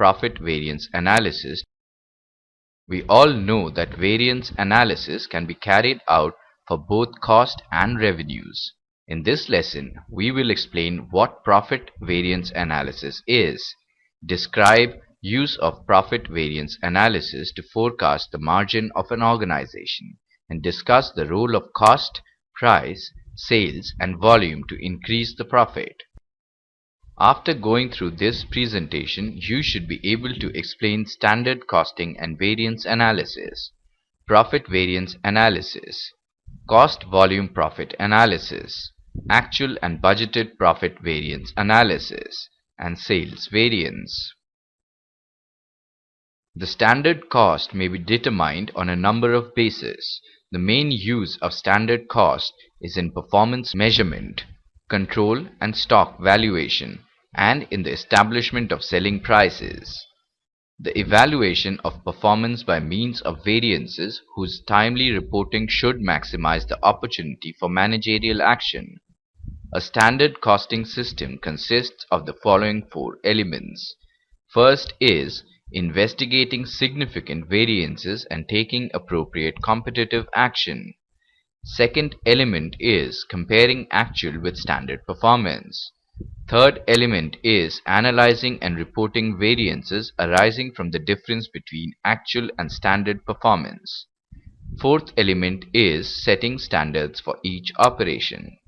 profit variance analysis. We all know that variance analysis can be carried out for both cost and revenues. In this lesson, we will explain what profit variance analysis is, describe use of profit variance analysis to forecast the margin of an organization, and discuss the role of cost, price, sales, and volume to increase the profit. After going through this presentation, you should be able to explain standard costing and variance analysis, profit variance analysis, cost volume profit analysis, actual and budgeted profit variance analysis, and sales variance. The standard cost may be determined on a number of bases. The main use of standard cost is in performance measurement, control and stock valuation, and in the establishment of selling prices. The evaluation of performance by means of variances whose timely reporting should maximize the opportunity for managerial action. A standard costing system consists of the following four elements. First is investigating significant variances and taking appropriate competitive action. Second element is comparing actual with standard performance. Third element is analyzing and reporting variances arising from the difference between actual and standard performance. Fourth element is setting standards for each operation.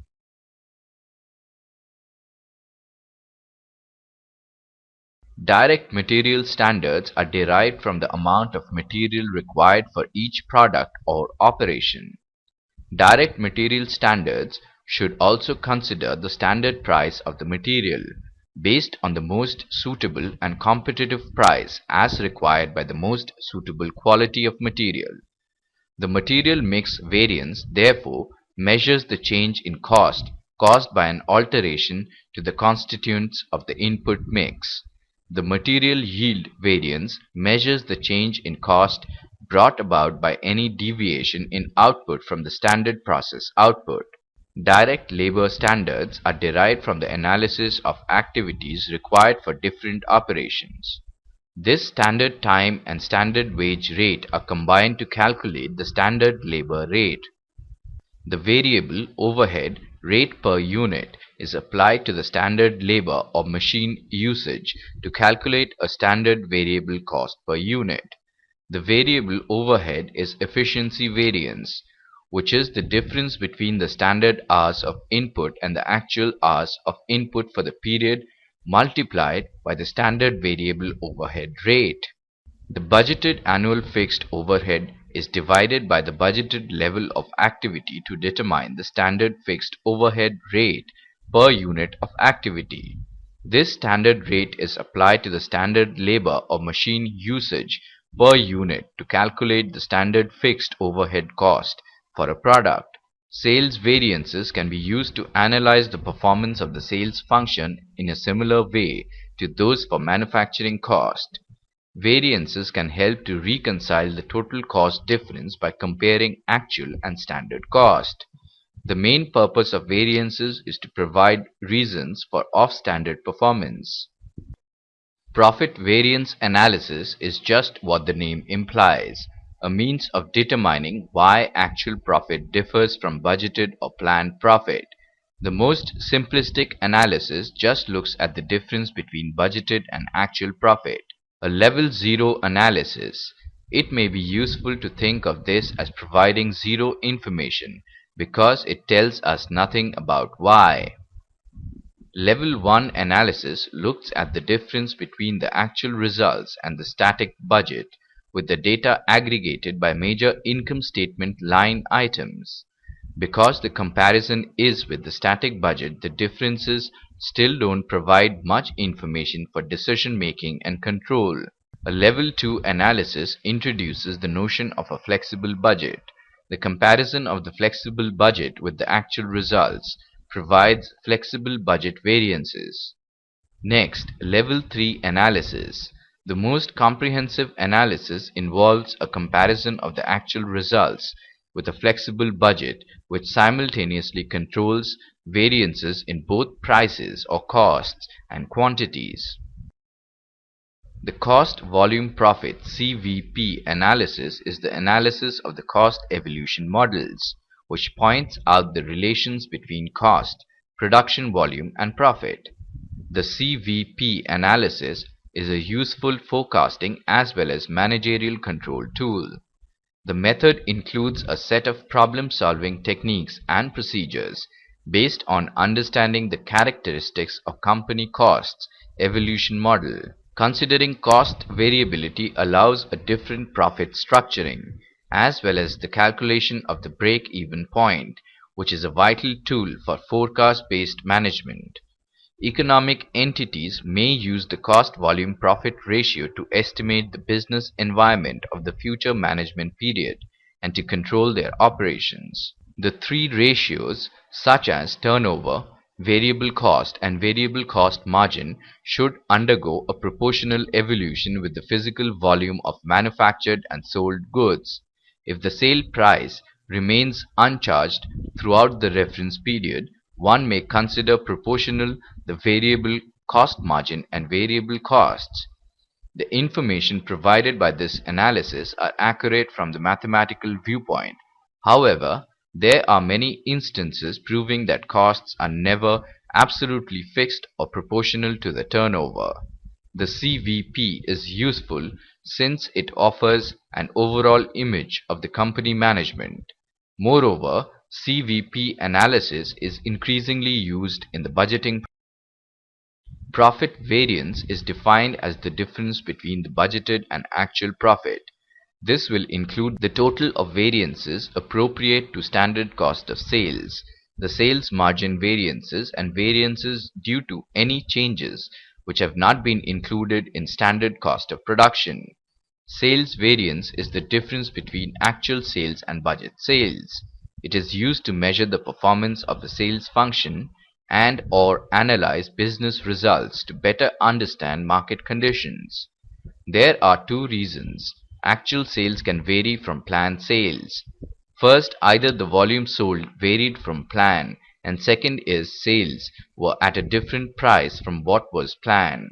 Direct material standards are derived from the amount of material required for each product or operation. Direct material standards should also consider the standard price of the material based on the most suitable and competitive price as required by the most suitable quality of material. The material mix variance therefore measures the change in cost caused by an alteration to the constituents of the input mix. The material yield variance measures the change in cost brought about by any deviation in output from the standard process output. Direct labor standards are derived from the analysis of activities required for different operations. This standard time and standard wage rate are combined to calculate the standard labor rate. The variable overhead rate per unit is applied to the standard labor or machine usage to calculate a standard variable cost per unit. The variable overhead is efficiency variance, which is the difference between the standard hours of input and the actual hours of input for the period multiplied by the standard variable overhead rate. The budgeted annual fixed overhead is divided by the budgeted level of activity to determine the standard fixed overhead rate per unit of activity. This standard rate is applied to the standard labor or machine usage per unit to calculate the standard fixed overhead cost for a product. Sales variances can be used to analyze the performance of the sales function in a similar way to those for manufacturing cost. Variances can help to reconcile the total cost difference by comparing actual and standard cost. The main purpose of variances is to provide reasons for off-standard performance. Profit variance analysis is just what the name implies, a means of determining why actual profit differs from budgeted or planned profit. The most simplistic analysis just looks at the difference between budgeted and actual profit. A level 0 analysis. It may be useful to think of this as providing zero information because it tells us nothing about why. Level 1 analysis looks at the difference between the actual results and the static budget with the data aggregated by major income statement line items. Because the comparison is with the static budget, the differences still don't provide much information for decision making and control. A level 2 analysis introduces the notion of a flexible budget. The comparison of the flexible budget with the actual results provides flexible budget variances. Next, level 3 analysis. The most comprehensive analysis involves a comparison of the actual results with a flexible budget which simultaneously controls variances in both prices or costs and quantities. The cost volume profit CVP analysis is the analysis of the cost evolution models, which points out the relations between cost, production volume, and profit. The CVP analysis is a useful forecasting as well as managerial control tool. The method includes a set of problem-solving techniques and procedures based on understanding the characteristics of company costs evolution model. Considering cost variability allows a different profit structuring, as well as the calculation of the break-even point, which is a vital tool for forecast-based management. Economic entities may use the cost-volume profit ratio to estimate the business environment of the future management period and to control their operations. The three ratios, such as turnover, variable cost, and variable cost margin, should undergo a proportional evolution with the physical volume of manufactured and sold goods. If the sale price remains unchanged throughout the reference period, one may consider proportional the variable cost margin and variable costs. The information provided by this analysis are accurate from the mathematical viewpoint. However, there are many instances proving that costs are never absolutely fixed or proportional to the turnover. The CVP is useful since it offers an overall image of the company management. Moreover, CVP analysis is increasingly used in the budgeting. Profit variance is defined as the difference between the budgeted and actual profit. This will include the total of variances appropriate to standard cost of sales, the sales margin variances, and variances due to any changes which have not been included in standard cost of production. Sales variance is the difference between actual sales and budget sales. It is used to measure the performance of the sales function and/or analyze business results to better understand market conditions. There are two reasons actual sales can vary from planned sales. First, either the volume sold varied from plan, and second is sales were at a different price from what was planned.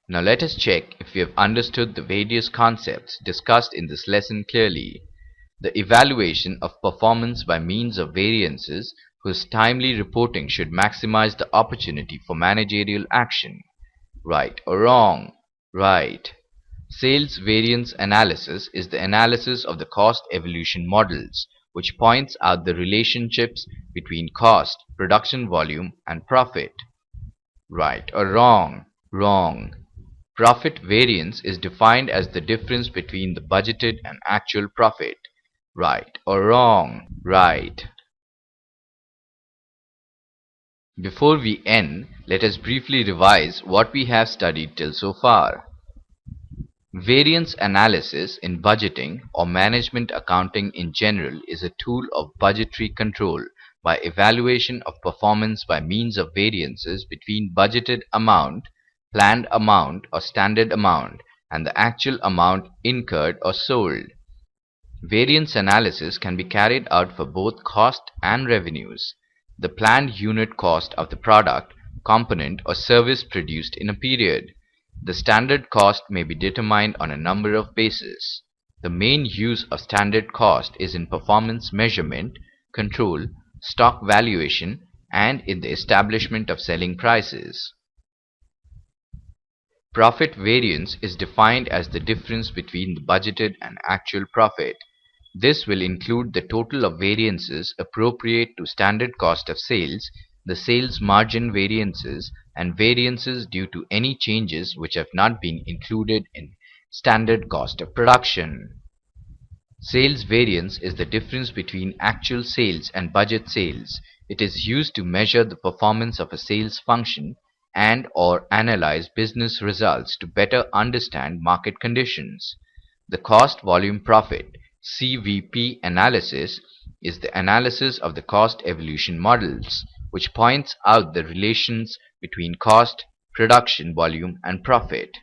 Now let us check if we have understood the various concepts discussed in this lesson clearly. The evaluation of performance by means of variances whose timely reporting should maximize the opportunity for managerial action. Right or wrong? Right. Sales variance analysis is the analysis of the cost evolution models, which points out the relationships between cost, production volume, and profit. Right or wrong? Wrong. Profit variance is defined as the difference between the budgeted and actual profit. Right or wrong? Right. Before we end, let us briefly revise what we have studied till so far. Variance analysis in budgeting or management accounting in general is a tool of budgetary control by evaluation of performance by means of variances between budgeted amount, planned amount or standard amount, and the actual amount incurred or sold. Variance analysis can be carried out for both cost and revenues. The planned unit cost of the product, component, or service produced in a period. The standard cost may be determined on a number of bases. The main use of standard cost is in performance measurement, control, stock valuation, and in the establishment of selling prices. Profit variance is defined as the difference between the budgeted and actual profit. This will include the total of variances appropriate to standard cost of sales, the sales margin variances, and variances due to any changes which have not been included in standard cost of production. Sales variance is the difference between actual sales and budget sales. It is used to measure the performance of a sales function and/or analyze business results to better understand market conditions. The cost volume profit CVP analysis is the analysis of the cost evolution models, which points out the relations between cost, production volume, and profit.